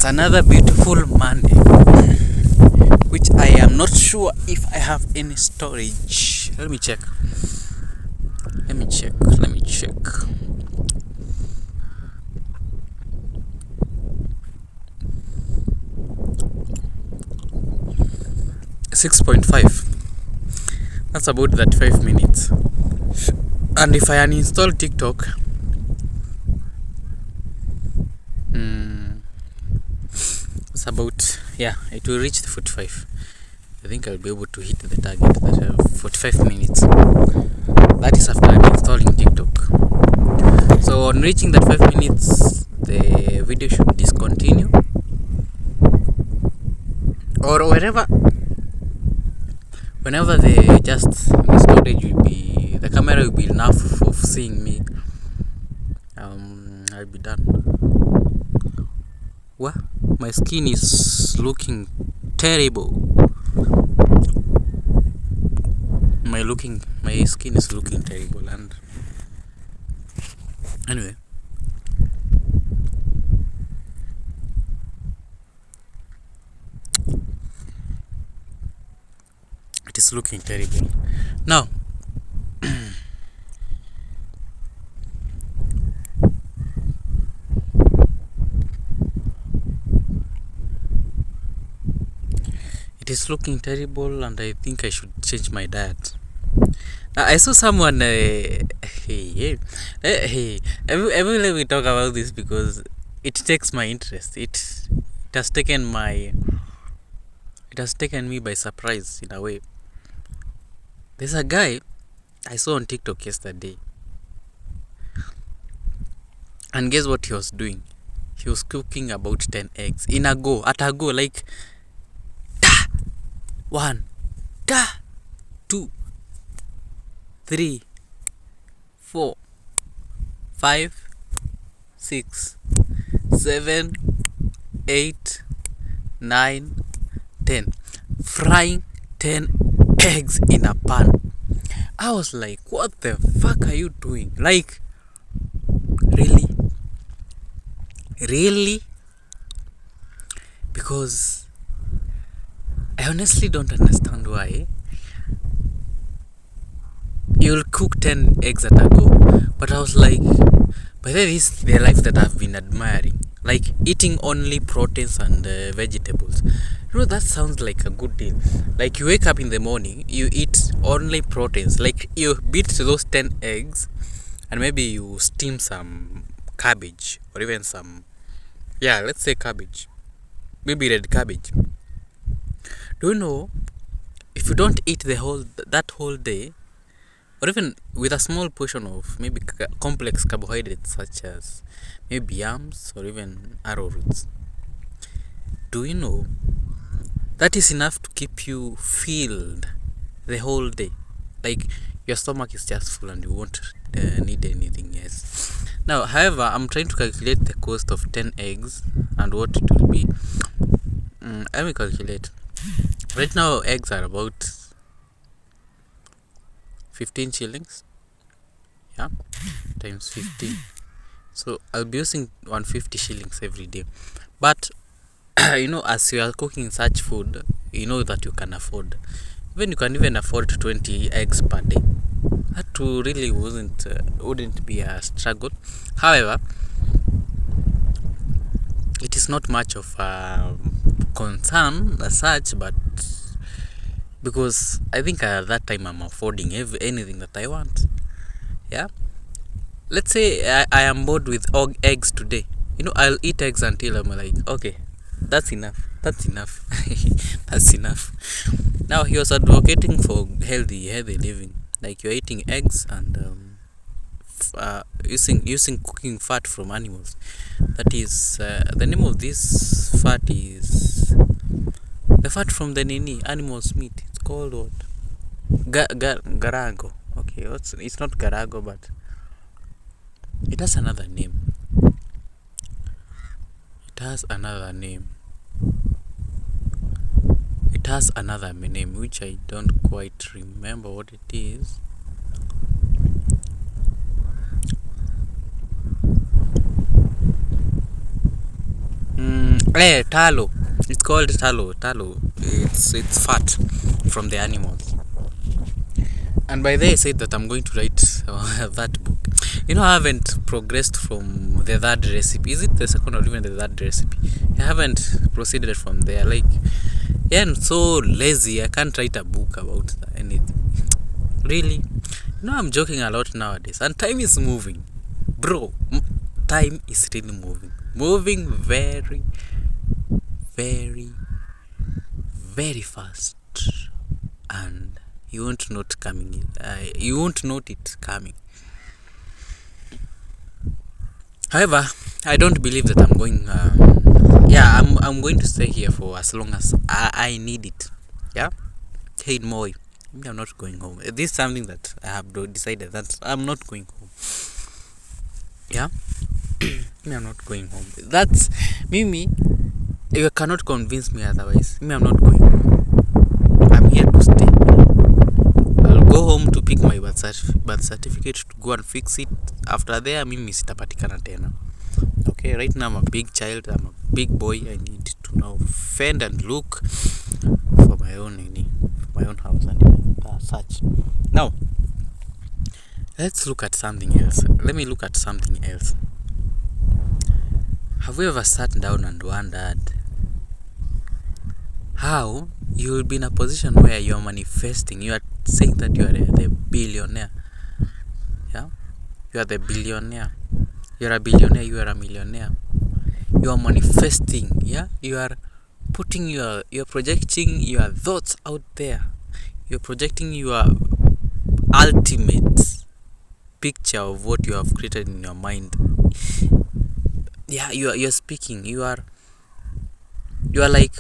Another beautiful Monday, which I am not sure if I have any storage. Let me check. 6.5. That's about that 5 minutes. And if I uninstall TikTok, it's about, it will reach the 45. I think I'll be able to hit the target that 45 minutes. That is after installing TikTok. So on reaching that 5 minutes, the video should discontinue, or whenever the storage will be, the camera will be enough of seeing me. I'll be done. What? My skin is looking terrible. My skin is looking terrible, and anyway. It is looking terrible. Now, it is looking terrible, and I think I should change my diet. I saw someone. Every day we talk about this because it takes my interest. It has taken me by surprise in a way. There's a guy I saw on TikTok yesterday, and guess what he was doing? He was cooking about 10 eggs at a go, like 1, 2, 3, 4, 5, 6, 7, 8, 9, 10. Frying 10 eggs in a pan. I was like, what the fuck are you doing? Like, really? Because I honestly don't understand why you'll cook 10 eggs at a go. But I was like, but that is the life that I've been admiring. Like eating only proteins and vegetables. That sounds like a good deal. Like you wake up in the morning, you eat only proteins. Like you beat those 10 eggs, and maybe you steam some cabbage, or even some, let's say cabbage, maybe red cabbage. Do you know, if you don't eat that whole day, or even with a small portion of maybe complex carbohydrates such as maybe yams or even arrowroots, do you know that is enough to keep you filled the whole day? Like your stomach is just full and you won't need anything else. Now, however, I'm trying to calculate the cost of 10 eggs and what it will be. Let me calculate. Right now, eggs are about 15 shillings. Times 15. So I'll be using 150 shillings every day. But as you are cooking such food, you know that you can afford. You can even afford 20 eggs per day. That really wouldn't be a struggle. However, it is not much of a concern as such, but because I think at that time I'm affording anything that I want. Let's say I am bored with eggs today. I'll eat eggs until I'm like, okay, that's enough. That's enough. Now he was advocating for healthy living. Like you're eating eggs and using cooking fat from animals. That is the name of this fat is the fat from the animal's meat. It's called what? Garago. Okay, it's not garago, but it has another name. It has another name which I don't quite remember what it is. Talo. It's called talo. Talo. It's fat from the animals. And by there I said that I'm going to write that book. I haven't progressed from the third recipe. Is it the second or even the third recipe? I haven't proceeded from there. Like, yeah, I'm so lazy. I can't write a book about anything. Really? I'm joking a lot nowadays. And time is moving. Bro, time is really moving. Moving very, very, very fast. And you won't note it coming. However, I don't believe that I'm going. I'm going to stay here for as long as I need it. Yeah, hey Moy, I'm not going home. This is something that I have decided that I'm not going home. Yeah, I'm not going home. That's Mimi. You cannot convince me otherwise. I'm not going home. I'm here to stay. I'll go home to pick my birth certificate to go and fix it. After there, Mimi sitapatikana tena. Okay, right now I'm a big child. I'm a big boy. I need to now fend and look for my own house and such. Now, let's look at something else. Let me look at something else. Have you ever sat down and wondered how you will be in a position where you are manifesting? You are saying that you are the billionaire. Yeah, you are the billionaire. You are a billionaire. You are a millionaire. You are manifesting. Yeah, you are putting you're projecting your thoughts out there. You're projecting your ultimate picture of what you have created in your mind. Yeah, you're speaking. You are like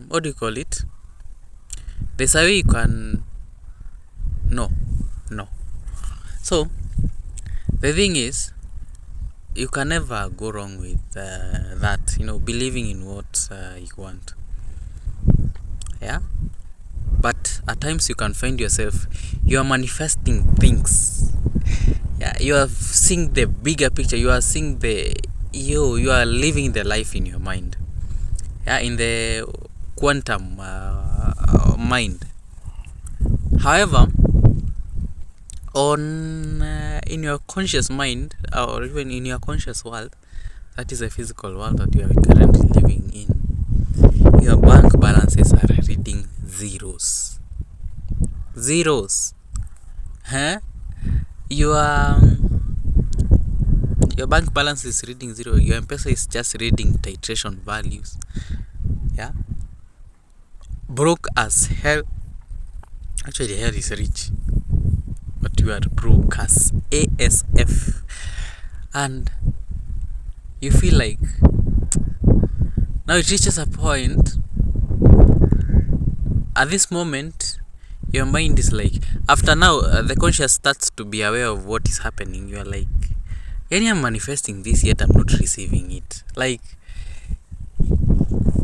what do you call it? There's a way you can no. So the thing is, you can never go wrong with that. Believing in what you want. Yeah, but at times you can find yourself you are manifesting things. Yeah, you are seeing the bigger picture. You are seeing you are living the life in your mind. Yeah, in the quantum mind. However, in your conscious mind, or even in your conscious world, that is a physical world that you are currently living in, your bank balances are reading zeros. Huh? Your bank balance is reading zero. Your M-Pesa is just reading titration values. Yeah, broke as hell. Actually, hell is rich, but you are broke as ASF, and you feel like now it reaches a point. At this moment, your mind is like, after now, the conscious starts to be aware of what is happening. You are like, I'm manifesting this, yet I'm not receiving it. Like,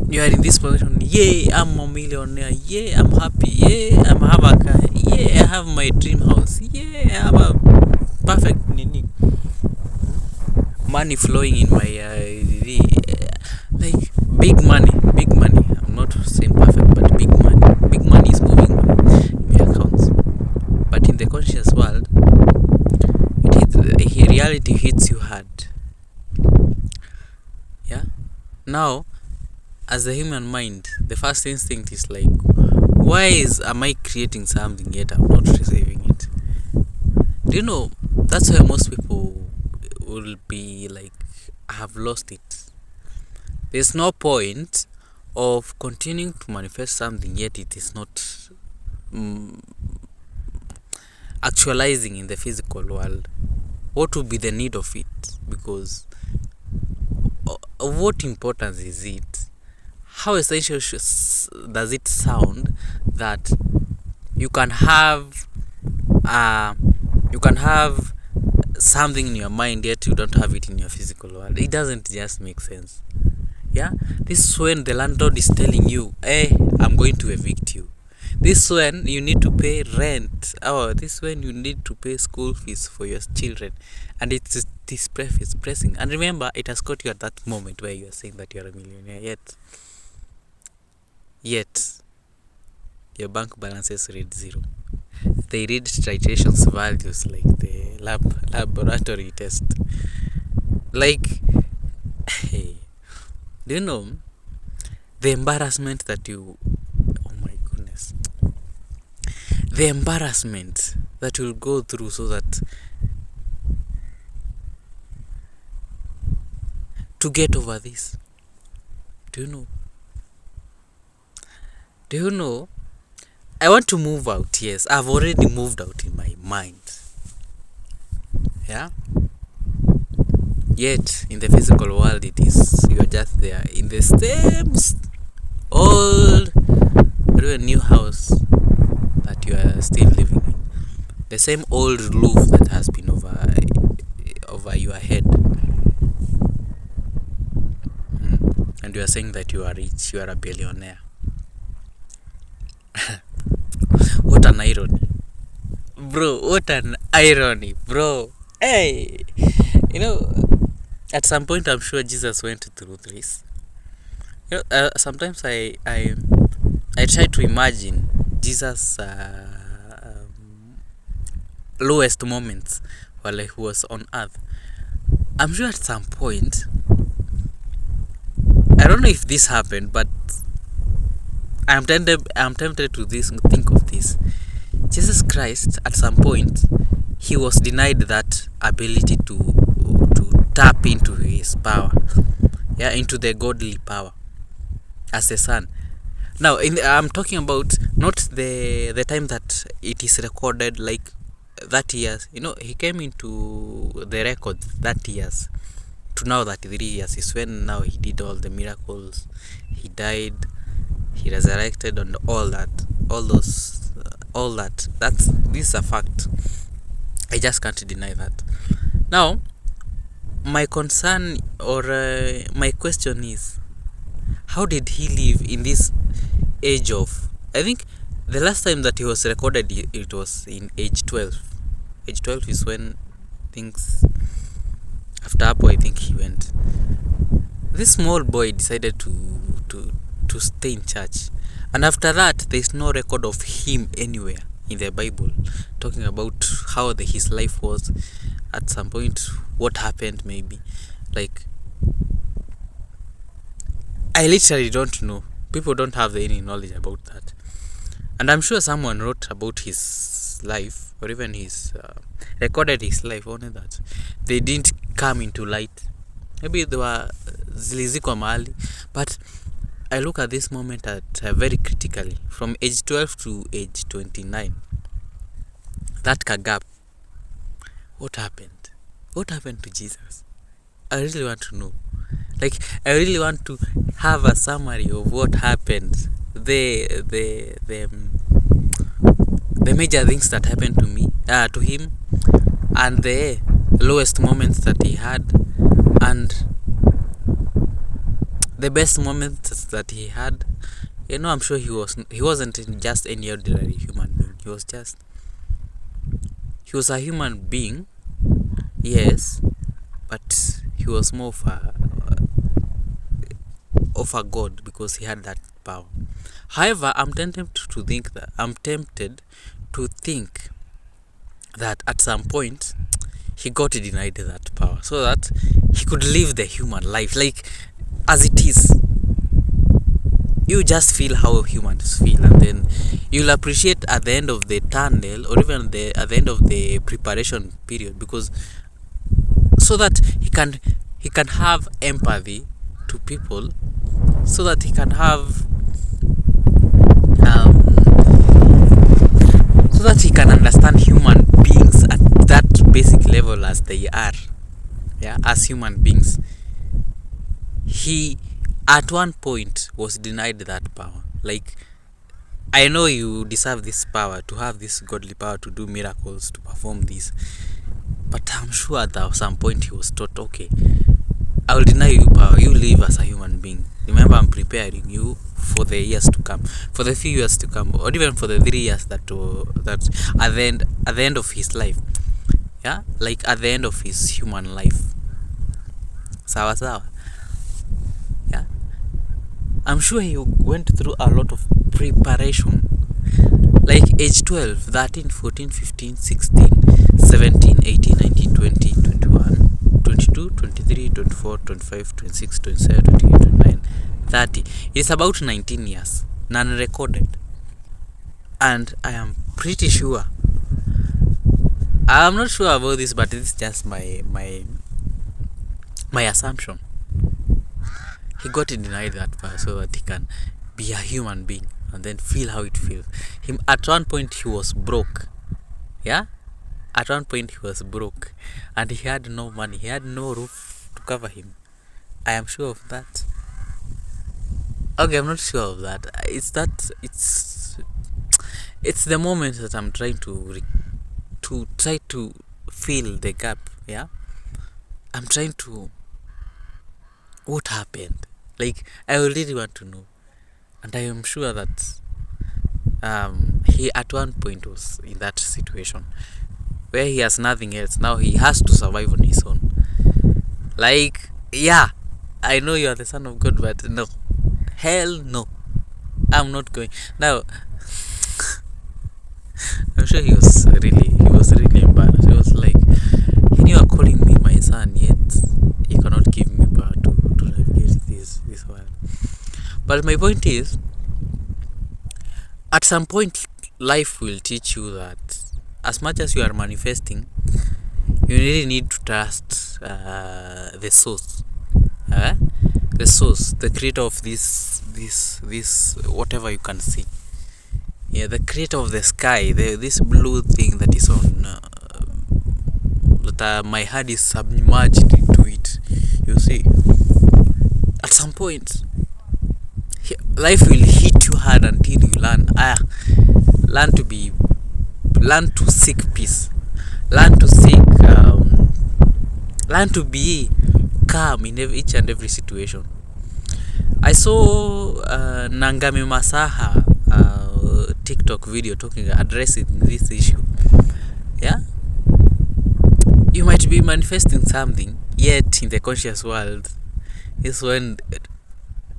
you are in this position. Yeah, I'm a millionaire. Yeah, I'm happy. Yeah, I have a car. Yeah, I have my dream house. Yeah, I have a perfect money flowing in my like big money. I'm not saying perfect, but big money. Big money is moving in my accounts. But in the conscious world, reality hits you hard. Yeah. Now, as a human mind, the first instinct is like, why am I creating something yet I'm not receiving it? Do you know that's why most people will be like, I have lost it. There's no point of continuing to manifest something yet it is not actualizing in the physical world. What would be the need of it? Because of what importance is it? How essential does it sound that you can have something in your mind yet you don't have it in your physical world? It doesn't just make sense. Yeah, this is when the landlord is telling you, hey, I'm going to evict you. This when you need to pay rent. Oh, this when you need to pay school fees for your children. And it's pressing. And remember, it has caught you at that moment where you are saying that you are a millionaire. Yet, your bank balances read zero. They read titration values like the laboratory test. Like, hey, do you know the embarrassment that you, oh my goodness, the embarrassment that you'll go through so that to get over this? Do you know? I want to move out. Yes, I've already moved out in my mind. Yeah. Yet in the physical world, it is you're just there in the same old new house that you are still living in. The same old roof that has been over your head. And you are saying that you are rich, you are a billionaire. What an irony. Bro, what an irony, bro. Hey, at some point I'm sure Jesus went through this. Sometimes I try to imagine Jesus' lowest moments while he was on earth. I'm sure at some point, I don't know if this happened, but I'm tempted to think of this. Jesus Christ, at some point, he was denied that ability to tap into his power, into the godly power as a son. Now, I'm talking about not the time that it is recorded, like 30 years. He came into the record 30 years to now 33 years is when now he did all the miracles. He died, he resurrected, and all that. This is a fact. I just can't deny that. Now, my concern or my question is, how did he live in this age of, I think the last time that he was recorded, it was in age 12. Age 12 is when things, after Apple, I think he went. This small boy decided to stay in church. And after that, there's no record of him anywhere in the Bible talking about how his life was at some point, what happened maybe. Like, I literally don't know. People don't have any knowledge about that. And I'm sure someone wrote about his life, or even recorded his life, only that they didn't come into light. Maybe they were zilizikwa mahali. But I look at this moment at very critically, from age 12 to age 29. That gap. What happened? What happened to Jesus? I really want to know. Like, I really want to have a summary of what happened. The major things that happened to him, and the lowest moments that he had, and the best moments that he had. I'm sure he wasn't just any ordinary human being. He was a human being, yes, but he was more of a god, because he had that power. However, I'm tempted to think that at some point he got denied that power so that he could live the human life, like as it is. You just feel how humans feel, and then you'll appreciate at the end of the tunnel, or even at the end of the preparation period, because so that he can have empathy to people, so that he can have so that he can understand human beings at that basic level as they are, as human beings. He at one point was denied that power. Like, I know you deserve this power, to have this godly power, to do miracles, to perform this, but I'm sure that at some point he was taught, okay, I will deny you power, you live as a human being. remember, I'm preparing you for the years to come, for the few years to come, or even for the 3 years that at the end of his life. Yeah, like at the end of his human life. Sawa sawa. Yeah, I'm sure he went through a lot of preparation, like age 12, 13, 14, 15, 16, 17, 18, 19, 20, 21, 22, 23, 24, 25, 26, 27, 28, 29, 30. It's about 19 years, non-recorded. And I am pretty sure, I'm not sure about this, but it's just my assumption. He got denied that power so that he can be a human being and then feel how it feels. Him at one point he was broke. Yeah? At one point he was broke and he had no money. He had no roof to cover him. I am sure of that. Okay, I'm not sure of that. It's the moment that I'm trying to try to fill the gap. Yeah? I'm trying to, what happened? Like, I really want to know. And I am sure that he at one point was in that situation where he has nothing else. Now he has to survive on his own. Like, yeah, I know you are the son of God, but no. Hell no. I'm not going. Now, I'm sure he was really embarrassed. He was like, you are calling me my son, yet you cannot give me power to navigate this world. But my point is, at some point, life will teach you that as much as you are manifesting, you really need to trust the source. The source, the creator of this whatever you can see. Yeah, the creator of the sky, this blue thing that is on, that my head is submerged into it. You see, at some point, life will hit you hard until you learn to seek peace, learn to be calm in each and every situation. I saw Nangami Masaha TikTok video addressing this issue. Yeah, you might be manifesting something, yet in the conscious world is when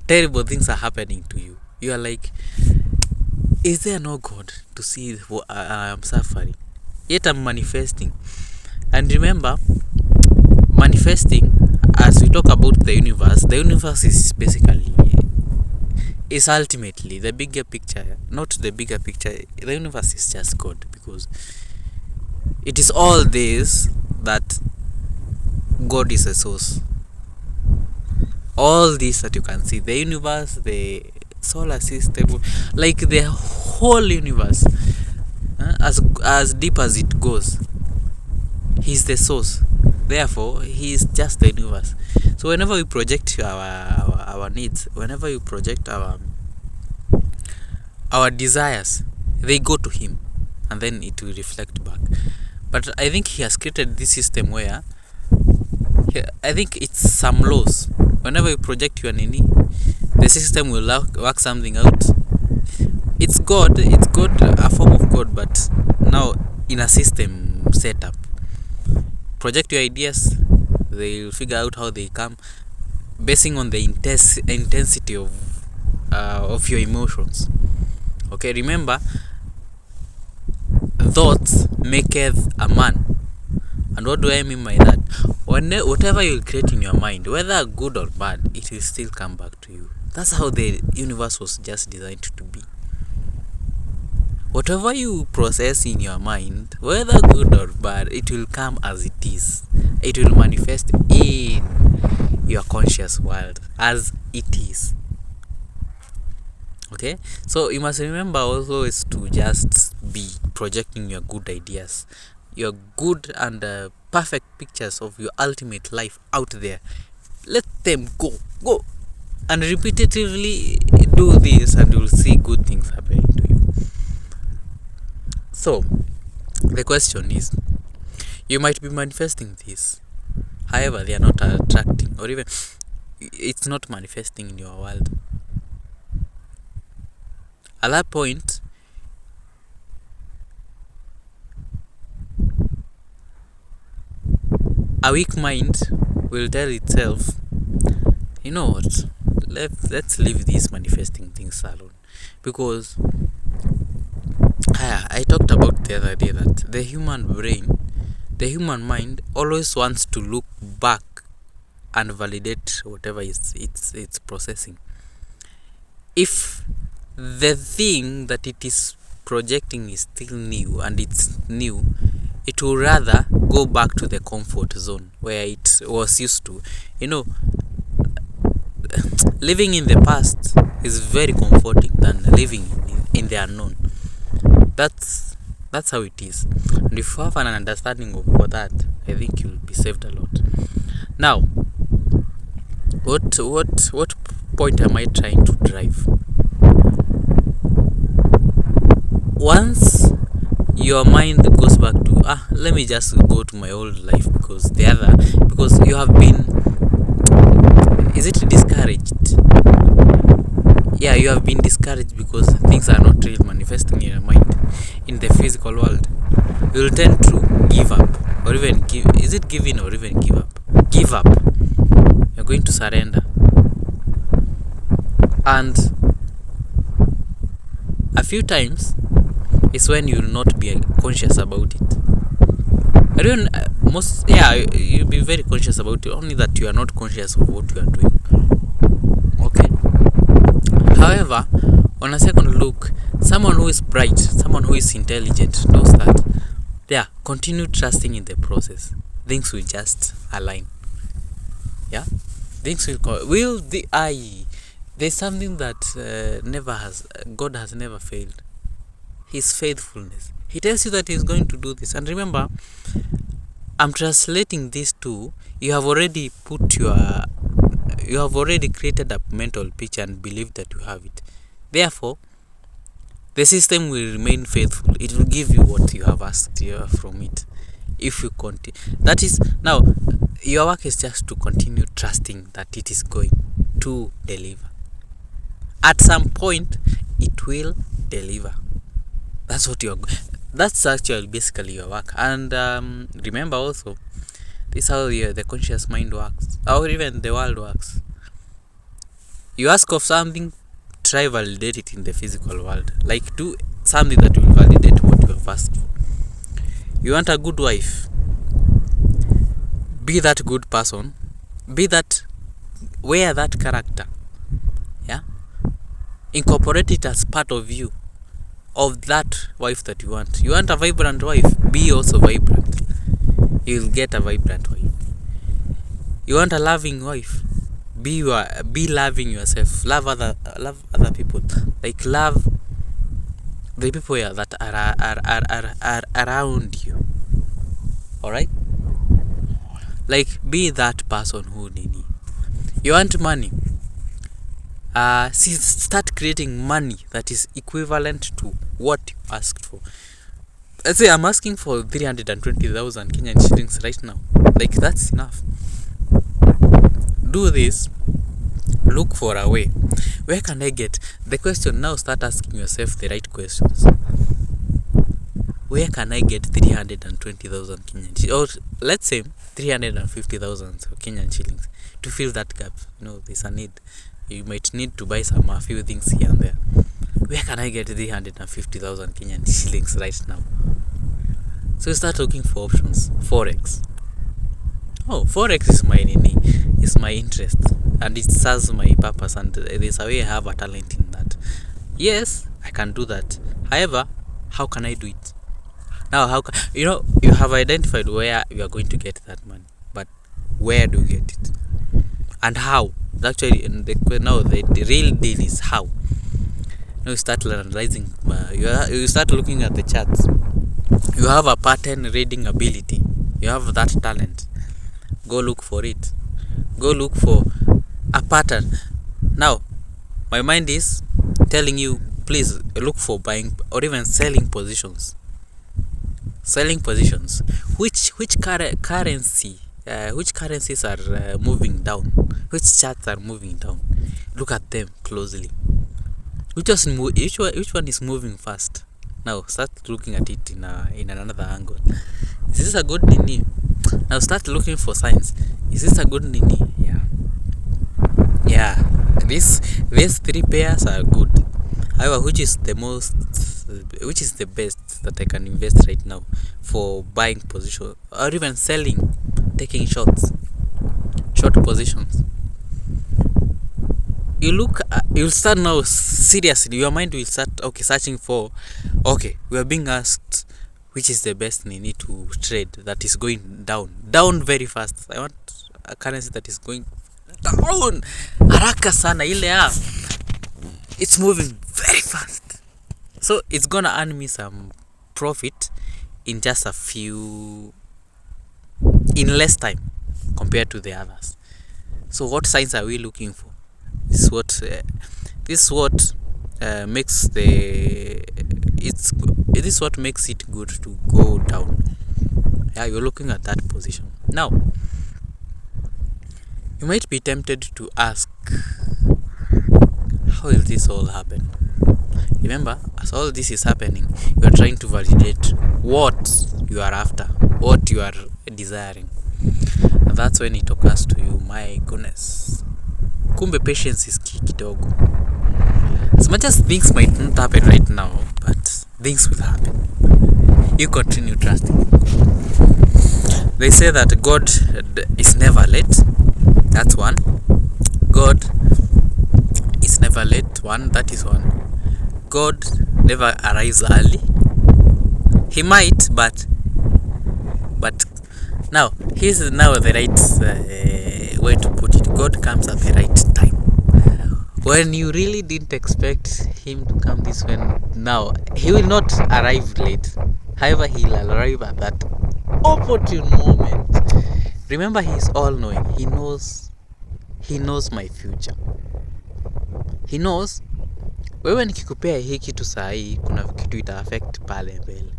terrible things are happening to you. You are like, is there no God to see what I am suffering? Yet I'm manifesting. And remember, manifesting, as we talk about the universe is basically, is ultimately the bigger picture, not the bigger picture. The universe is just God, because it is all this that God is a source. All this that you can see, the universe, the solar system, like the whole universe, as deep as it goes, he's the source. Therefore, he is just the universe. So whenever we project our needs, whenever you project our desires, they go to him, and then it will reflect back. But I think he has created this system where, I think it's some laws. Whenever you project your nini, the system will work something out. It's God, a form of God, but now in a system setup. Project your ideas, they will figure out how they come, basing on the intensity of your emotions. Okay, remember, thoughts maketh a man. And what do I mean by that? Whatever you create in your mind, whether good or bad, it will still come back to you. That's how the universe was just designed to be. Whatever you process in your mind, whether good or bad, it will come as it is. It will manifest in your conscious world as it is. Okay, so you must remember also is to just be projecting your good ideas, your good and perfect pictures of your ultimate life out there. Let them go, and repetitively do this, and you'll see good things happening to you. So the question is, you might be manifesting this, however they are not attracting, or even it's not manifesting in your world. At that point, a weak mind will tell itself, you know what, let's leave these manifesting things alone. Because I talked about the other day that the human mind always wants to look back and validate whatever it's processing. If the thing that it is projecting is still new and it's new, it will rather go back to the comfort zone where it was used to. Living in the past is very comforting than living in the unknown. That's how it is. And if you have an understanding of that, I think you'll be saved a lot. Now, what point am I trying to drive? Once your mind goes back to let me just go to my old life because you have been, is it discouraged? Yeah, you have been discouraged because things are not really manifesting in your mind in the physical world. You'll tend to give up, or even give up. You're going to surrender, and a few times is when you will not be conscious about it. You'll be very conscious about it, only that you are not conscious of what you are doing. Okay. However, on a second look, someone who is bright, someone who is intelligent knows that, continue trusting in the process. Things will just align. Yeah, things will there's something that God has never failed. His faithfulness. He tells you that he's going to do this. And remember, I'm translating this to, you have already created a mental picture and believed that you have it. Therefore, the system will remain faithful. It will give you what you have asked from it. If you continue, that is, now your work is just to continue trusting that it is going to deliver. At some point, it will deliver. That's actually basically your work. And remember also, this is how the conscious mind works, or even the world works. You ask of something, try validate it in the physical world. Like, do something that will validate what you have asked for. You want a good wife, be that good person, wear that character. Yeah, incorporate it as part of you, of that wife that you want. You want a vibrant wife, be also vibrant. You'll get a vibrant wife. You want a loving wife, be loving yourself. Love other people. Like, love the people that are around you. Alright? Like, be that person who need you. You want money. Start creating money that is equivalent to what you asked for. Let's say I'm asking for 320,000 Kenyan shillings right now. Like, that's enough. Do this. Look for a way. Where can I get the question? Now start asking yourself the right questions. Where can I get 320,000 Kenyan shillings? Or let's say 350,000 Kenyan shillings to fill that gap. There's a need. You might need to buy a few things here and there. Where can I get 350,000 Kenyan shillings right now? So you start looking for options. Forex. Forex is my interest, and it serves my purpose, and there's a way I have a talent in that. Yes, I can do that. However, how can I do it? Now, you have identified where you are going to get that money, but where do you get it, and how? Actually, the real deal is how. You start analyzing. You start looking at the charts. You have a pattern reading ability. You have that talent. Go look for it. Go look for a pattern. Now, my mind is telling you, please look for buying or even selling positions. Which currency which currencies are moving down, which charts are moving down. Look at them closely. Which one is moving fast? Now start looking at it in another angle. Is this a good nini? Now start looking for signs. Is this a good nini? Yeah. These three pairs are good. However, which is the best that I can invest right now for buying position or even selling, taking short positions? You'll start now seriously. Your mind will start searching for. We are being asked which is the best nini to trade that is going down very fast. I want a currency that is going down haraka sana ile it's moving very fast, so it's gonna earn me some profit in less time compared to the others. So what signs are we looking for? This is what makes it good to go down. Yeah, you're looking at that position. Now you might be tempted to ask, how will this all happen? Remember, as all this is happening, you are trying to validate what you are after, what you are desiring. And that's when it occurs to you, my goodness, kumbe patience is key kidogo. As much as things might not happen right now, but things will happen. You continue trusting. They say that God is never late. That's one. God is never late. That is one. God never arrives early. He might, but now here's now the right way to put it. God comes at the right time. When you really didn't expect him to come this way, now he will not arrive late. However, he'll arrive at that opportune moment. Remember, he's all-knowing. He knows my future. He knows wewe nikikupea hii kitu saa hii kuna kitu ita affect pale mbele,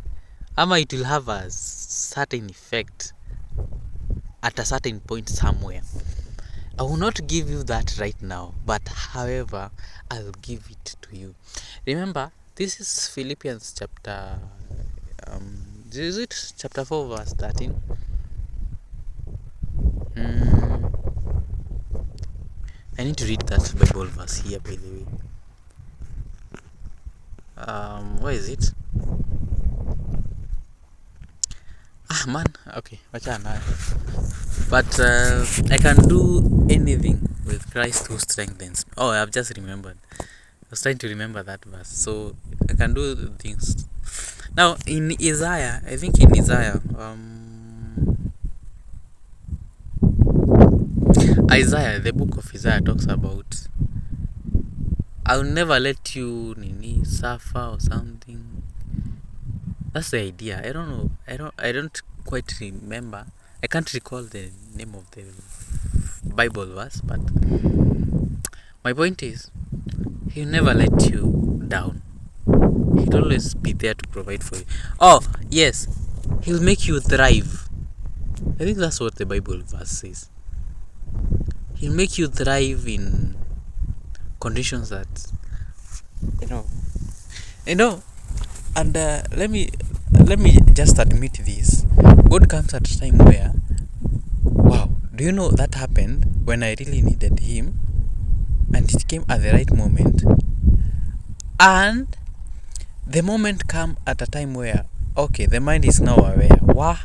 ama it will have a certain effect at a certain point somewhere. I will not give you that right now, but however I'll give it to you. Remember, this is Philippians chapter 4 verse 13. I need to read that Bible verse here, by the way. Where is it? Man, okay, wachana. But I can do anything with Christ who strengthens me. Oh, I've just remembered. I was trying to remember that verse. So I can do things. Now in Isaiah, Isaiah, the book of Isaiah talks about, I'll never let you suffer or something. That's the idea. I don't know. I don't quite remember. I can't recall the name of the Bible verse, but my point is, he'll never let you down. He'll always be there to provide for you. Oh, yes. He'll make you thrive. I think that's what the Bible verse says. He'll make you thrive in conditions that and let me just admit this. God comes at a time where, wow, do you know that happened when I really needed him, and it came at the right moment, and the moment come at a time where, okay, the mind is now aware. Wow.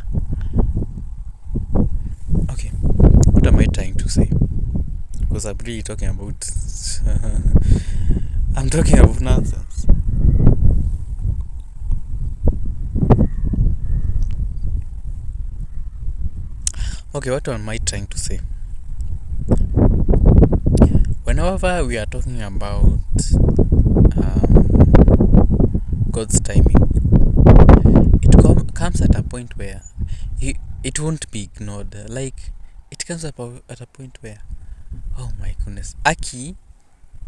Okay, what am I trying to say? Because I'm really talking about I'm talking about nonsense. Okay, what am I trying to say? Whenever we are talking about God's timing, it comes at a point where it won't be ignored. Like, it comes at a point where, oh my goodness, Aki,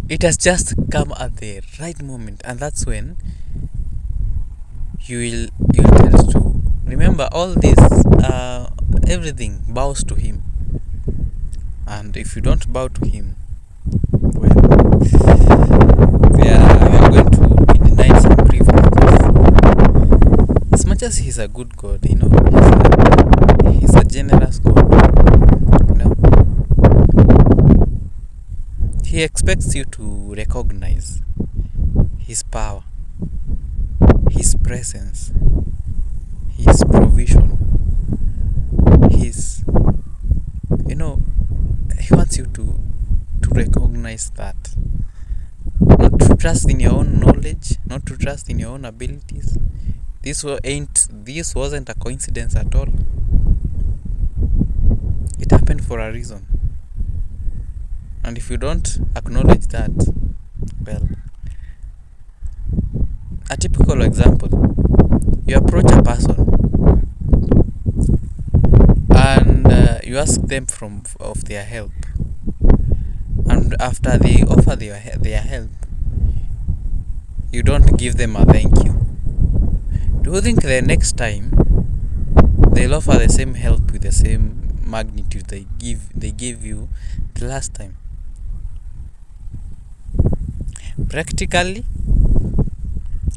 it has just come at the right moment, and that's when you'll tend to Remember, all this, everything bows to him. And if you don't bow to him, well, you are going to be denied some privileges. As much as he's a good God, he's a generous God. You know, he expects you to recognize his power, his presence, his provision, his, he wants you to recognize that. Not to trust in your own knowledge, not to trust in your own abilities. This wasn't a coincidence at all. It happened for a reason. And if you don't acknowledge that, well, a typical example, you approach a person and you ask them of their help, and after they offer their help, you don't give them a thank you. Do you think the next time they'll offer the same help with the same magnitude they gave you the last time? Practically,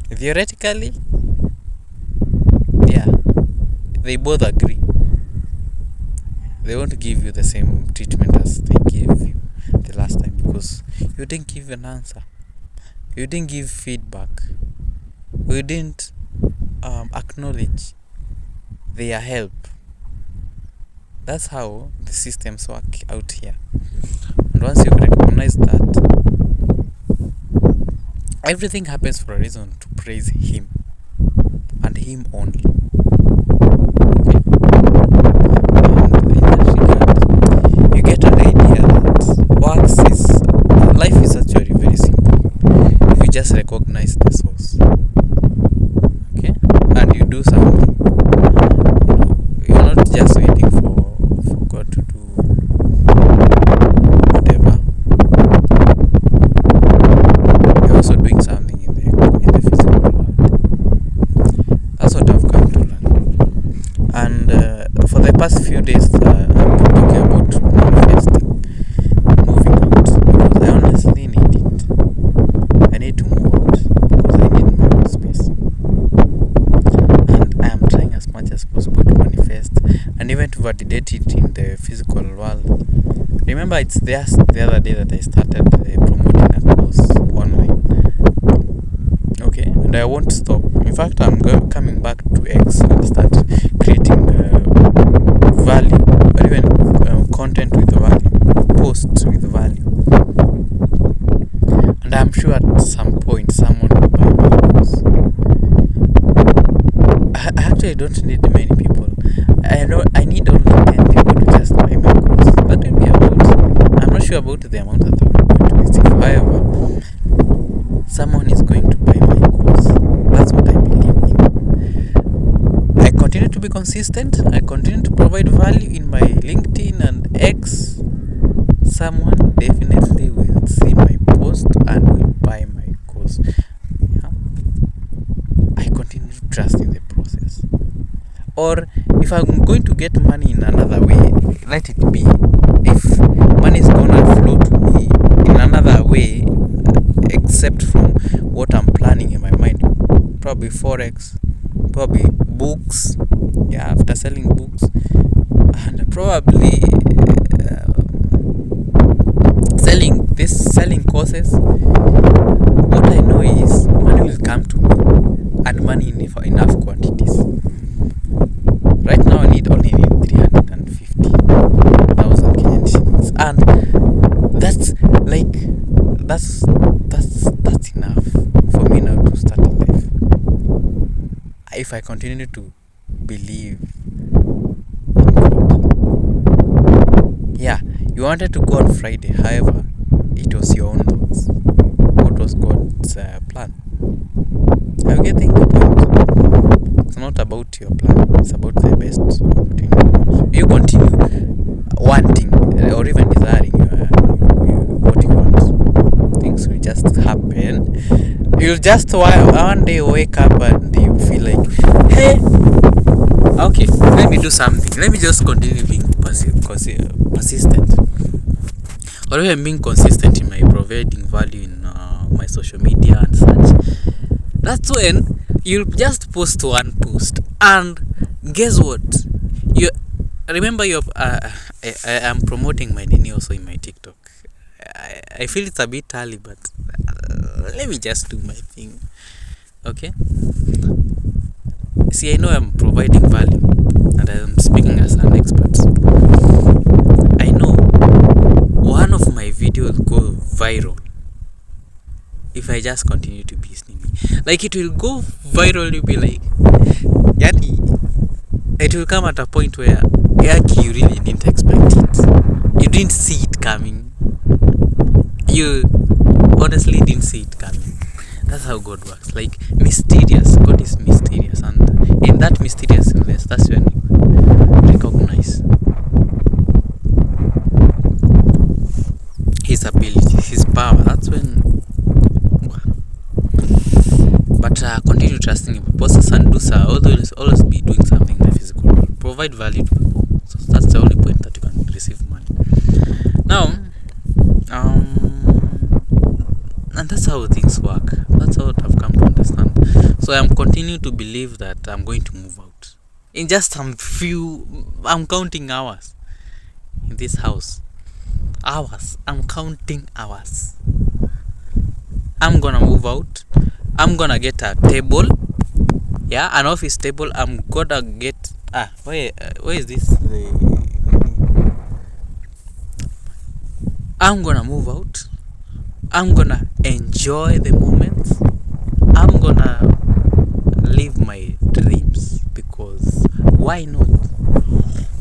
theoretically, yeah, they both agree. They won't give you the same treatment as they gave you the last time, because you didn't give an answer. You didn't give feedback. You didn't acknowledge their help. That's how the systems work out here. And once you recognize that, everything happens for a reason, to praise him and him only. Okay? And in that regard, you get an idea that life is actually very simple if you just recognize the source. Okay? And you do something. You're not just waiting for God to do whatever. You're also doing something in the physical world. That's what I've come to learn. And for the past few days, I've been talking about manifesting, moving out, because I honestly need it. I need to move out because I need my own space. And I am trying as much as possible to manifest and even to validate it in the physical world. Remember, it's the other day that I started promoting a course online. Okay, and I won't stop. In fact, I'm coming back to X and start creating value, or even content with value, posts with value. And I'm sure at some point someone will buy my course. I actually don't need many people. I need only 10 people to just buy my course. That will be about, I'm not sure about the amount that I'm going to receive. However, someone is going to buy my course. That's what I believe in. I continue to be consistent. I continue to provide value in my LinkedIn and X. Someone definitely will see my post and will buy my course. Yeah? I continue to trust in the process. Or if I'm going to get money in another way, let it be. If money is gonna flow to me in another way, except from what I'm planning in my mind, probably Forex, probably books, yeah, after selling books, and probably selling courses. What I know is money will come to me, and money in enough quantities. Right now I only need 350,000 Kenyan shillings, and that's enough for me now to start a life. If I continue to believe in God. Yeah, you wanted to go on Friday, however, it was your own thoughts. What was God's plan? Are you getting the point? It's not about your plan, it's about the best opportunity. You continue wanting or even desiring what you want. Things will just happen. You'll just one day wake up and you feel like, hey, Okay, let me do something. Let me just continue being persistent, or even being consistent in my providing value in my social media and such. That's when you just post one post, and guess what? You remember your I am promoting my Nini also in my TikTok. I feel it's a bit early, but let me just do my thing. Okay. See, I know I'm providing value, and I'm speaking as an expert. I know one of my videos go viral if I just continue to be sneaky. Like, it will go viral. You'll be like, yani, it will come at a point where you really didn't expect it. You didn't see it coming. You honestly didn't see it coming. That's how God works. Like, mysterious. God is mysterious, and in that mysteriousness, that's when you recognize His ability, His power. That's when. But continue trusting Him. Process and do so. Always be doing something in the physical world. Provide value to people. So that's the only point that you can receive money. Now, and that's how things work. That's how I've come to understand. So I'm continuing to believe that I'm going to move out in just some few. I'm counting hours in this house. Hours. I'm counting hours. I'm gonna move out. I'm gonna get a table. Yeah, an office table. I'm gonna get. Where is this? I'm gonna move out. I'm gonna enjoy the moments. I'm gonna live my dreams, because why not?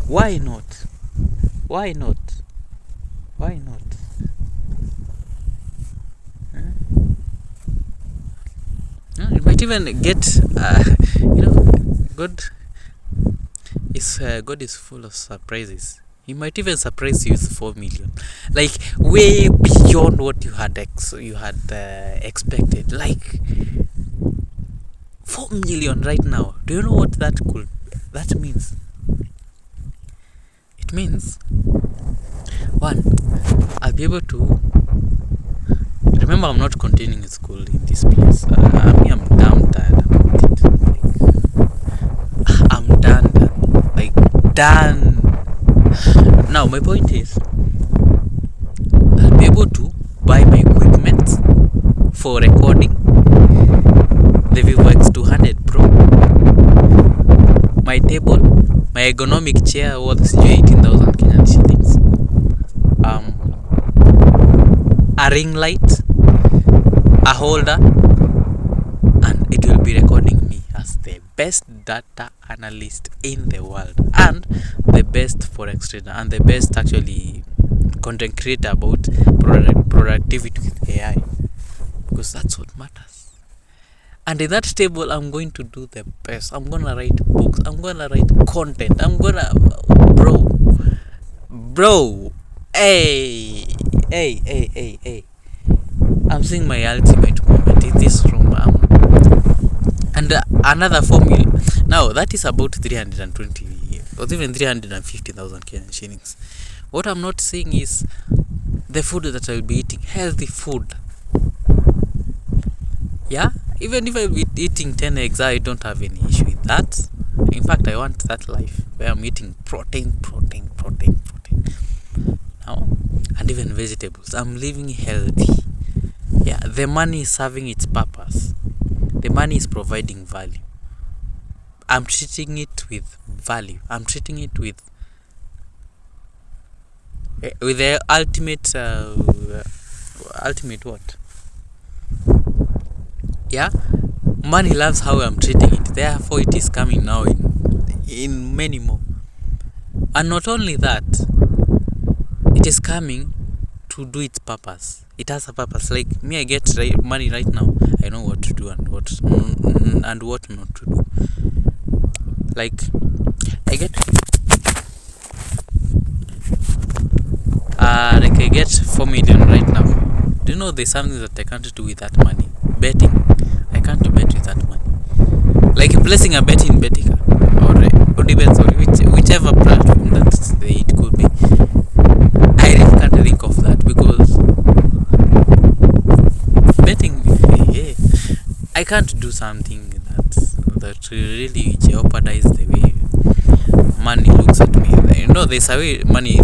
Why not? Why not? Why not? You might even get, God is full of surprises. He might even surprise you with 4 million, like way beyond what you had expected. Like 4 million right now. Do you know what that means? It means, one, I'll be able to. Remember, I'm not continuing school in this place. I'm damn tired about it. Like, I'm done. Like, done. Now, my point is, I'll be able to buy my equipment for recording, the Vivo X200 Pro, my table, my ergonomic chair worth 18,000 Kenyan shillings, a ring light, a holder, and it will be recording me as the best data analyst in the world, and the best forex trader, and the best actually content creator about productivity with AI, because that's what matters. And in that table, I'm going to do the best. I'm gonna write books. I'm gonna write content. I'm gonna, bro. Hey. I'm seeing my ultimate moment in this room. And another 4 million. Now, that is about 320 or even 350,000 Kenyan shillings. What I'm not seeing is the food that I'll be eating. Healthy food. Yeah? Even if I'll be eating 10 eggs, I don't have any issue with that. In fact, I want that life where I'm eating protein. Now, and even vegetables. I'm living healthy. Yeah, the money is serving its purpose. The money is providing value. I'm treating it with value. I'm treating it with the ultimate what? Yeah, money loves how I'm treating it. Therefore, it is coming now in many more. And not only that, it is coming to do its purpose. It has a purpose. Like me, I get money right now. I know what to do and what not to do. Like I get 4 million right now. Do you know there's something that I can't do with that money? Betting. I can't bet with that money. Like placing a bet in Betika or condiments or whichever platform that it could be. I really can't think of that because betting, yeah, I can't do something that really jeopardize the way money looks at me. There's a way money.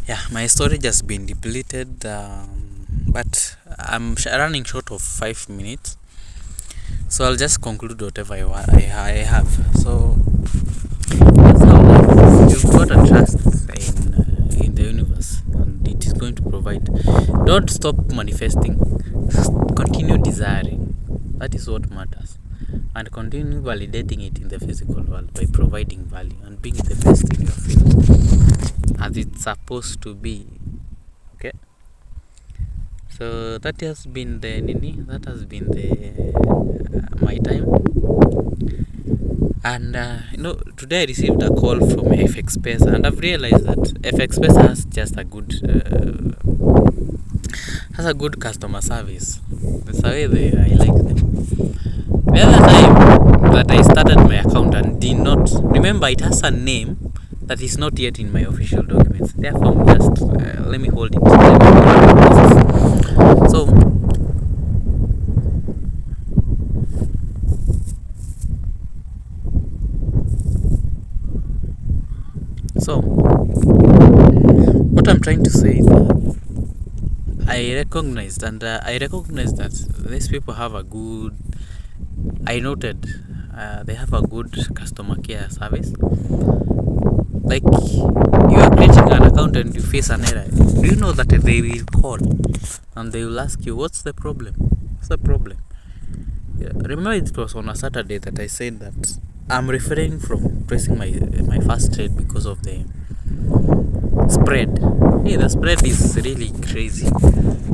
Yeah, my storage has been depleted, but I'm running short of 5 minutes, so I'll just conclude whatever I have. So that's how life is. You've got to trust in the universe, and it is going to provide. Don't stop manifesting. Continue desiring. That is what matters, and continue validating it in the physical world by providing value and being the best in your field, as it's supposed to be. Okay. So that has been the my time. And today I received a call from FX Pesa, and I've realized that FX Pesa has just a good customer service. That's the way I like them. The other time that I started my account and did not remember, it has a name that is not yet in my official documents. Therefore, just let me hold it. So what I'm trying to say is that I recognized that these people have a good. I noted they have a good customer care service. Like, you are creating an account and you face an error. Do you know that they will call and they will ask you, what's the problem? What's the problem? Yeah, remember, it was on a Saturday that I said that I'm refraining from pressing my first trade because of the spread. Hey, the spread is really crazy.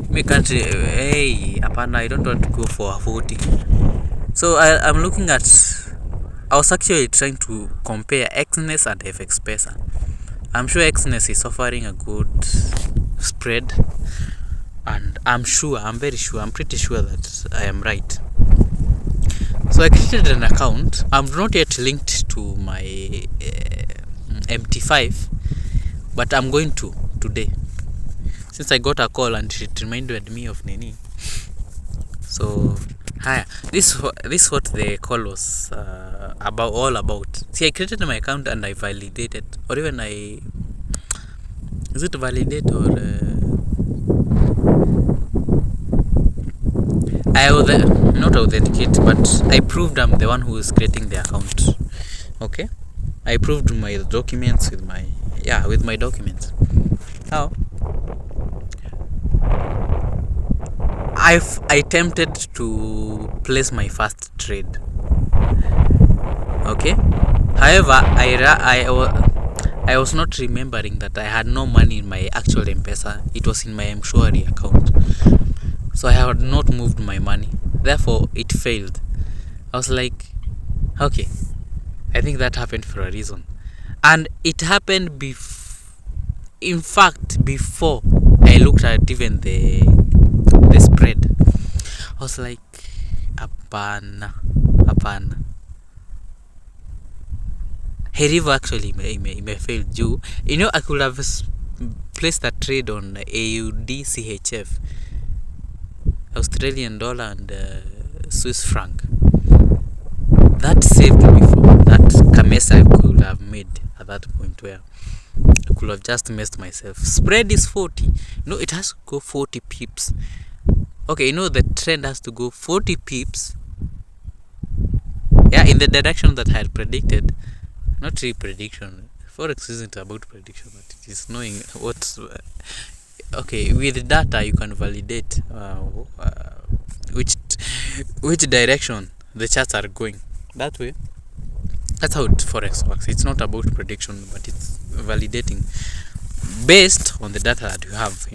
Me can't. Hey, apana, I don't want to go for a 40. So I'm looking at. I was actually trying to compare Xness and FX Pesa. I'm sure Xness is offering a good spread, and I'm pretty sure that I am right. So I created an account. I'm not yet linked to my MT5, but I'm going to today, since I got a call and it reminded me of Nini. So hi, this is what the call was all about. See, I created my account and I validated, or even is it validate or not authenticate, but I proved I'm the one who is creating the account. Okay, I proved my documents with my documents. Now I attempted to place my first trade. Okay, however, I was not remembering that I had no money in my actual M-Pesa. It was in my M-Shwari account, so I had not moved my money. Therefore, it failed. I was like, okay, I think that happened for a reason, and it happened in fact, before I looked at even the spread. I was like, apana. Herivo actually may fail due. I could have placed that trade on AUD CHF, Australian dollar, and Swiss franc. That saved me from that kamesa I could have made at that point, where I could have just messed myself. Spread is 40. It has to go 40 pips. Okay, the trend has to go 40 pips. Yeah, in the direction that I had predicted. Not really prediction. Forex isn't about prediction, but it is knowing what's. Okay, with data you can validate which direction the charts are going. That way, that's how Forex works. It's not about prediction, but it's validating based on the data that you have.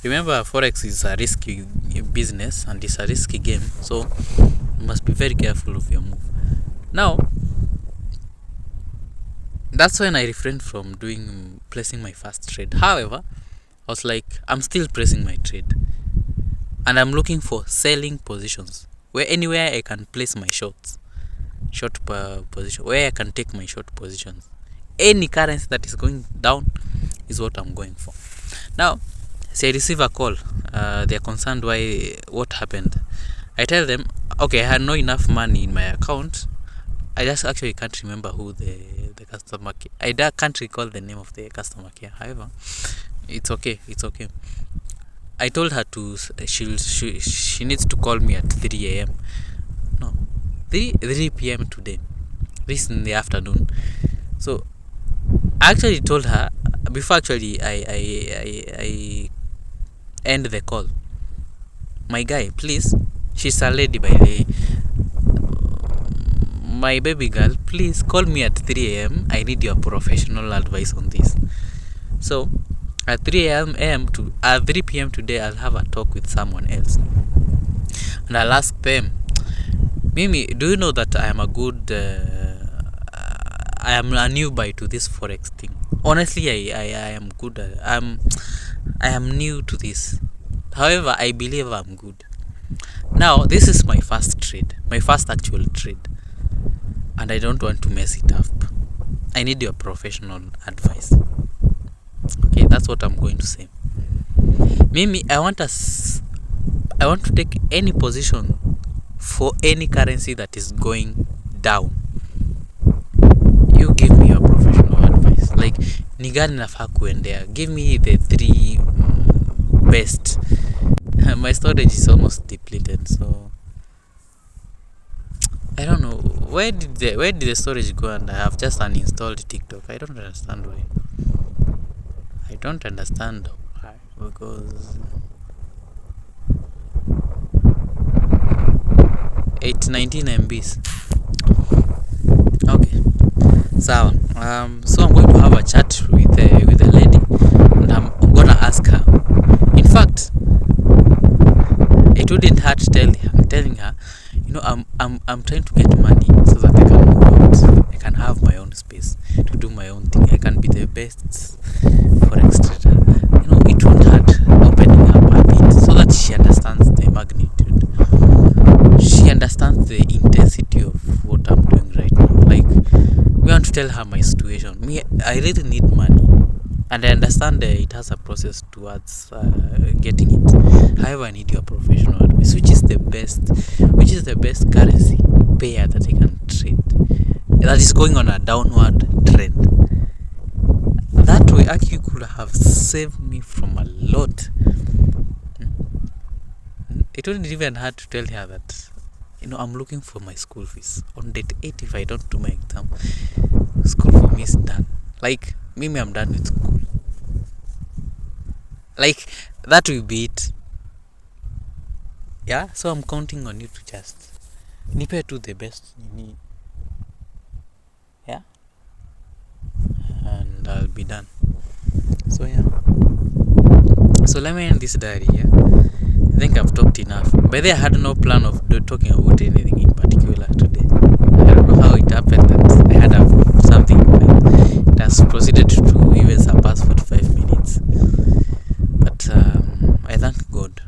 Remember, Forex is a risky business and it's a risky game, so you must be very careful of your move. Now, that's when I refrained from placing my first trade. However, I was like, I'm still pressing my trade, and I'm looking for selling positions where anywhere I can place my shorts. position, where I can take my short positions. Any currency that is going down is what I'm going for. Now, say I receive a call, they're concerned why, what happened. I tell them, okay, I had not enough money in my account. I just actually can't remember who the customer care. I can't recall the name of the customer care. However, it's okay. I told her to she needs to call me at 3 a.m. No, 3 p.m. today. This is in the afternoon. So I actually told her before actually I end the call. My guy, please. She's a lady, by the way. My baby girl, please call me at 3 a.m. I need your professional advice on this. So at 3 a.m. to 3 p.m. today, I'll have a talk with someone else, and I'll ask them, Mimi, do you know that I am a good I am a newbie to this forex thing? Honestly, I am good. I am new to this. However, I believe I'm good. Now, this is my first trade, my first actual trade, and I don't want to mess it up. I need your professional advice. Okay, that's what I'm going to say. Mimi, I want to take any position for any currency that is going down. You give me your professional advice. Like, ni gani nafaa kuendea? Give me the 3 best. My storage is almost depleted, so I don't know where did the storage go, and I have just uninstalled TikTok. I don't understand why. Because 819 MBs. Okay, so I'm going to have a chat with the lady, and I'm gonna ask her. In fact, it wouldn't hurt telling her, I'm trying to get money so that I can move out. I can have my own space to do my own thing. I can be the best forex trader. It won't hurt opening up a bit so that she understands the magnitude. She understands the intensity of what I'm doing right now. Like, we want to tell her my situation. I really need money, and I understand it has a process towards getting it. However, I need your professional advice. Which is the best currency pair that I can trade that is going on a downward trend? That way, actually, could have saved me from a lot. It wouldn't even hurt to tell her that, I'm looking for my school fees on date 8. If I don't do my exam, school for me is done. Like, Mimi, I'm done with school. Like, that will be it. Yeah, so I'm counting on you to just nipe to the best you need. Yeah, and I'll be done. So yeah, so let me end this diary. Yeah, I think I've talked enough. By the way, I had no plan of talking about anything in particular today. I don't know how it happened that I had something in mind. It has proceeded to even surpass 45 minutes. But I thank God,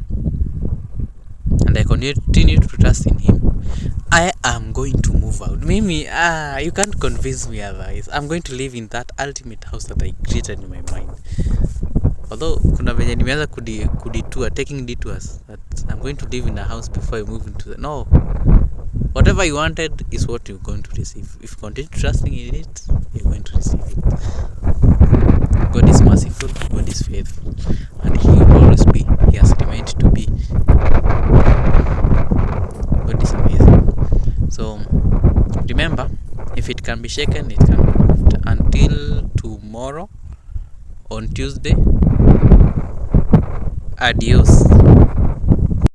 and I continue to trust in Him. I am going to move out. Mimi, you can't convince me otherwise. I'm going to live in that ultimate house that I created in my mind. Although kuna venye nimeanza kuditua, taking detours, that I'm going to live in a house before I move into the... No. Whatever you wanted is what you're going to receive. If you continue trusting in it, you're going to receive it. God is merciful, God is faithful, and He will always be. He has remained to be. God is amazing. So remember, if it can be shaken, it can be moved. Until tomorrow on Tuesday, adios.